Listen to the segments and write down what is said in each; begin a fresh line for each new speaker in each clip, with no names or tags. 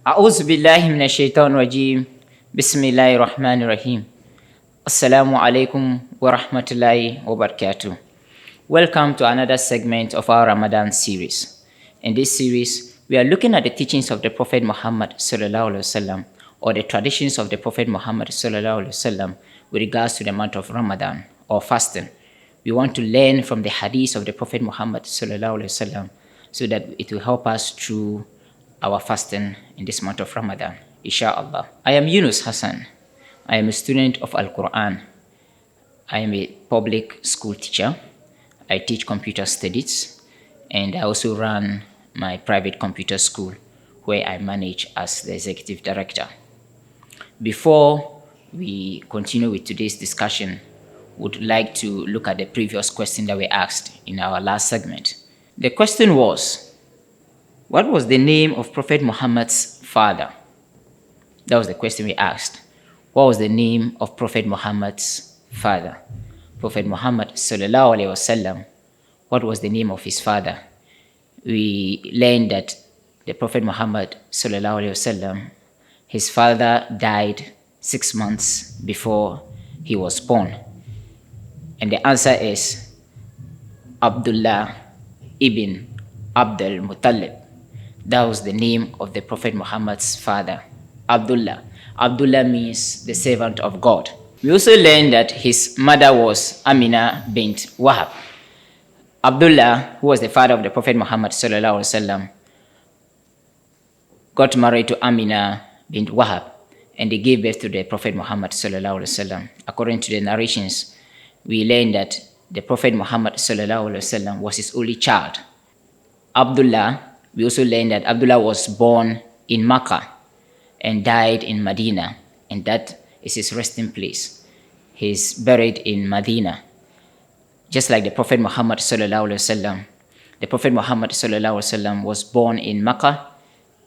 أعوذ بالله من الشيطان الرجيم بسم الله الرحمن الرحيم Assalamu alaikum wa rahmatullahi wa barakatuh. Welcome to another segment of our Ramadan series. In this series, we are looking at the teachings of the Prophet Muhammad sallallahu alaihi wasallam, or the traditions of the Prophet Muhammad sallallahu alaihi wasallam with regards to the month of Ramadan or fasting. We want to learn from the hadith of the Prophet Muhammad sallallahu alaihi wasallam so that it will help us through our fasting in this month of Ramadan, inshallah. I am Yunus Hassan. I am a student of Al-Quran. I am a public school teacher. I teach computer studies, and I also run my private computer school where I manage as the executive director. Before we continue with today's discussion, would like to look at the previous question that we asked in our last segment. The question was, what was the name of Prophet Muhammad's father? That was the question we asked. What was the name of Prophet Muhammad's father? Prophet Muhammad sallallahu alaihi wasallam, what was the name of his father? We learned that the Prophet Muhammad sallallahu alaihi wasallam, his father died 6 months before he was born. And the answer is Abdullah ibn Abdul Muttalib. That was the name of the Prophet Muhammad's father, Abdullah. Abdullah means the servant of God. We also learned that his mother was Amina bint Wahab. Abdullah, who was the father of the Prophet Muhammad sallallahu alaihi wasallam, got married to Amina bint Wahab, and they gave birth to the Prophet Muhammad sallallahu alaihi wasallam. According to the narrations, we learned that the Prophet Muhammad sallallahu alaihi wasallam was his only child. Abdullah, we also learned that Abdullah was born in Makkah and died in Medina, and that is his resting place. He's buried in Medina. Just like the Prophet Muhammad sallallahu alaihi wasallam, the Prophet Muhammad sallallahu alaihi wasallam was born in Makkah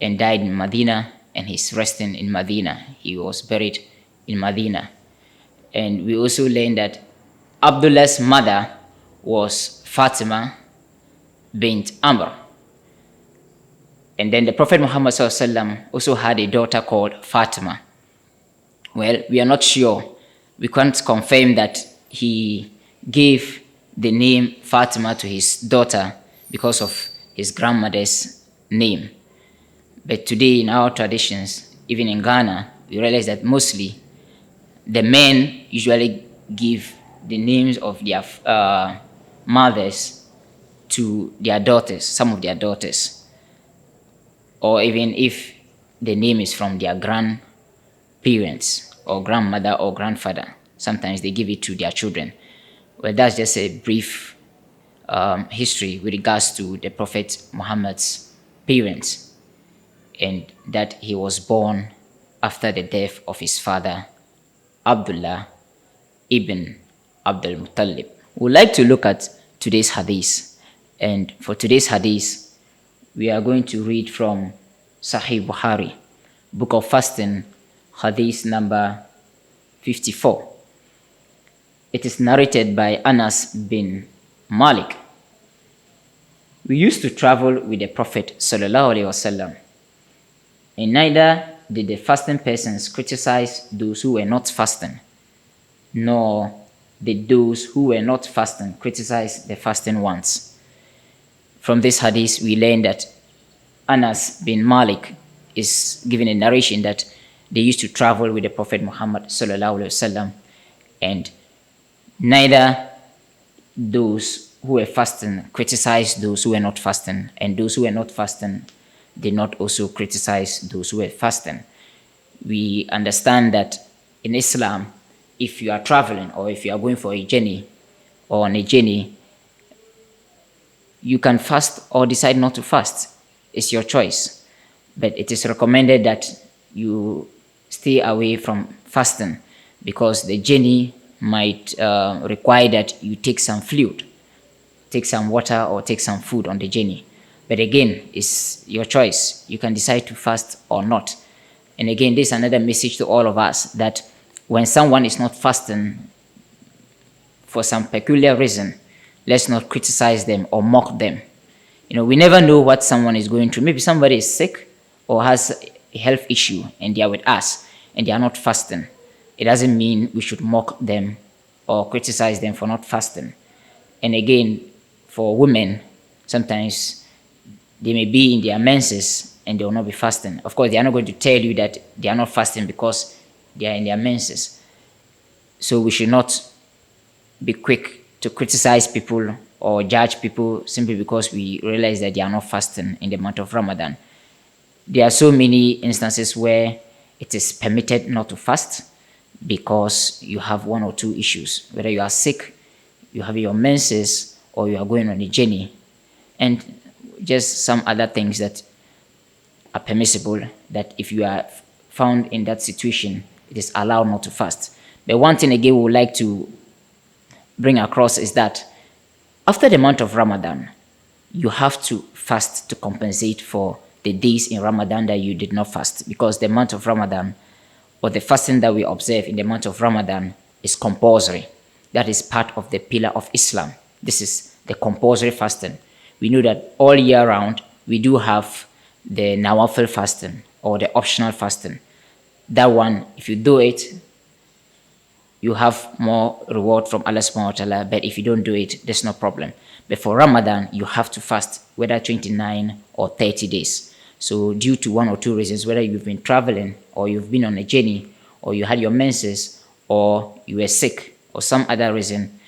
and died in Medina, and he's resting in Medina. He was buried in Medina. And we also learned that Abdullah's mother was Fatima bint Amr. And then the Prophet Muhammad ﷺ also had a daughter called Fatima. Well, we are not sure. We can't confirm that he gave the name Fatima to his daughter because of his grandmother's name. But today in our traditions, even in Ghana, we realize that mostly the men usually give the names of their mothers to their daughters, some of their daughters. Or even if the name is from their grandparents or grandmother or grandfather, sometimes they give it to their children. Well, that's just a brief history with regards to the Prophet Muhammad's parents, and that he was born after the death of his father, Abdullah ibn Abdul Muttalib. We'd like to look at today's hadith, and for today's hadith, we are going to read from Sahih Bukhari, Book of Fasting, Hadith number 54. It is narrated by Anas bin Malik. We used to travel with the Prophet sallallahu alaihi wasallam, and neither did the fasting persons criticize those who were not fasting, nor did those who were not fasting criticize the fasting ones. From this hadith, we learn that Anas bin Malik is given a narration that they used to travel with the Prophet Muhammad sallallahu alaihi wasallam, and neither those who were fasting criticized those who were not fasting, and those who were not fasting did not also criticize those who were fasting. We understand that in Islam, if you are traveling or if you are going for a journey or on a journey, you can fast or decide not to fast. It's your choice. But it is recommended that you stay away from fasting because the journey might require that you take some fluid, take some water or take some food on the journey. But again, it's your choice. You can decide to fast or not. And again, this is another message to all of us that when someone is not fasting for some peculiar reason, let's not criticize them or mock them. We never know what someone is going through. Maybe somebody is sick or has a health issue and they are with us and they are not fasting, it doesn't mean we should mock them or criticize them for not fasting. And again, for women, sometimes they may be in their menses and they will not be fasting. Of course, they are not going to tell you that they are not fasting because they are in their menses. So we should not be quick to criticize people or judge people simply because we realize that they are not fasting in the month of Ramadan. There are so many instances where it is permitted not to fast because you have one or two issues, whether you are sick, you have your menses, or you are going on a journey, and just some other things that are permissible, that if you are found in that situation, it is allowed not to fast. But one thing again we would like to bring across is that after the month of Ramadan, you have to fast to compensate for the days in Ramadan that you did not fast, because the month of Ramadan, or the fasting that we observe in the month of Ramadan, is compulsory. That is part of the pillar of Islam. This is the compulsory fasting. We know that all year round, we do have the nawafil fasting or the optional fasting. That one, if you do it, you have more reward from Allah subhanahu wa ta'ala, but if you don't do it, there's no problem. But for Ramadan, you have to fast, whether 29 or 30 days. So due to one or two reasons, whether you've been traveling or you've been on a journey or you had your menses or you were sick or some other reason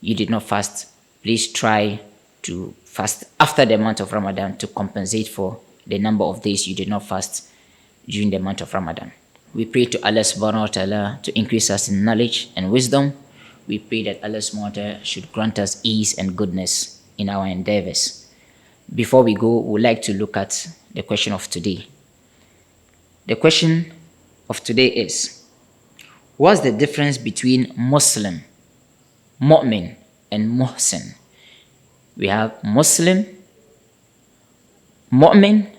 you did not fast, please try to fast after the month of Ramadan to compensate for the number of days you did not fast during the month of Ramadan. We pray to Allah subhanahu wa ta'ala to increase us in knowledge and wisdom. We pray that Allah subhanahu wa ta'ala should grant us ease and goodness in our endeavors. Before we go, we'd like to look at the question of today. The question of today is, what's the difference between Muslim, Mu'min, and Muhsin? We have Muslim, Mu'min,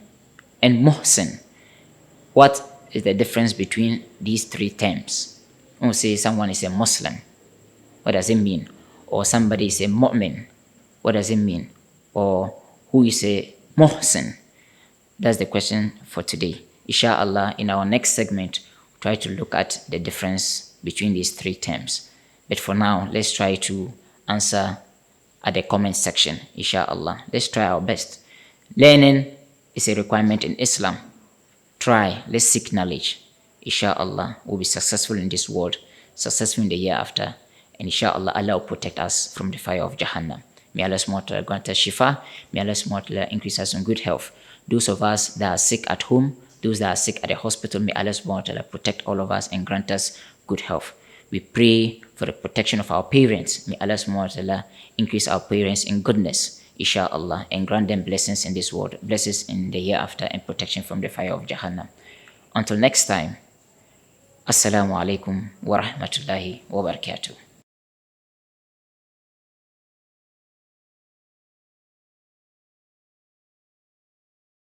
and Muhsin. What is the difference between these three terms? When we say someone is a Muslim, what does it mean? Or somebody is a Mu'min, what does it mean? Or who is a Muhsin? That's the question for today. Inshallah, in our next segment, we'll try to look at the difference between these three terms. But for now, let's try to answer at the comment section. Inshallah, let's try our best. Learning is a requirement in Islam. Try, let's seek knowledge. Inshallah, we'll be successful in this world, successful in the year after, and inshallah, Allah will protect us from the fire of Jahannam. May Allah subhanahu wa ta'ala grant us shifa. May Allah subhanahu wa ta'ala increase us in good health. Those of us that are sick at home, those that are sick at the hospital, may Allah subhanahu wa ta'ala protect all of us and grant us good health. We pray for the protection of our parents. May Allah subhanahu wa ta'ala increase our parents in goodness, inshallah, and grant them blessings in this world, blessings in the year after, and protection from the fire of Jahannam. Until next time, As-salamu alaykum wa rahmatullahi wa barakatuh.